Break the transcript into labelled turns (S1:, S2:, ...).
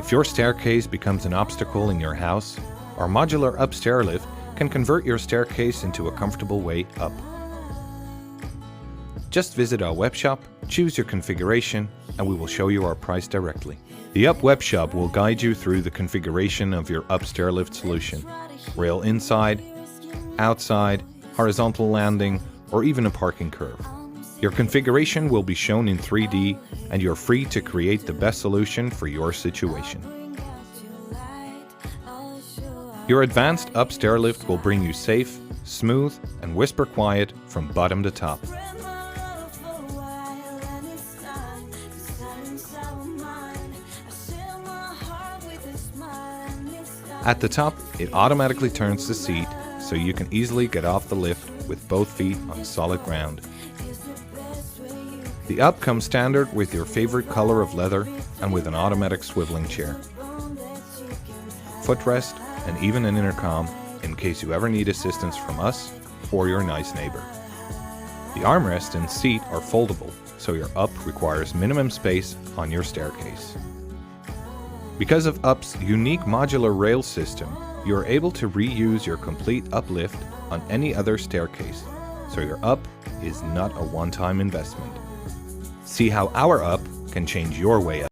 S1: If your staircase becomes an obstacle in your house, our modular UP Stairlift can convert your staircase into a comfortable way up. Just visit our webshop, choose your configuration, and we will show you our price directly. The UP webshop will guide you through the configuration of your UP Stairlift solution. Rail inside, outside, horizontal landing, or even a parking curve. Your configuration will be shown in 3D, and you're free to create the best solution for your situation. Your advanced UP Stairlift will bring you safe, smooth, and whisper quiet from bottom to top. At the top, it automatically turns the seat so you can easily get off the lift with both feet on solid ground. The UP comes standard with your favorite color of leather and with an automatic swiveling chair, footrest, and even an intercom in case you ever need assistance from us or your nice neighbor. The armrest and seat are foldable, so your UP requires minimum space on your staircase. Because of UP's unique modular rail system, you are able to reuse your complete uplift on any other staircase, so your UP is not a one-time investment. See how our UP can change your way up.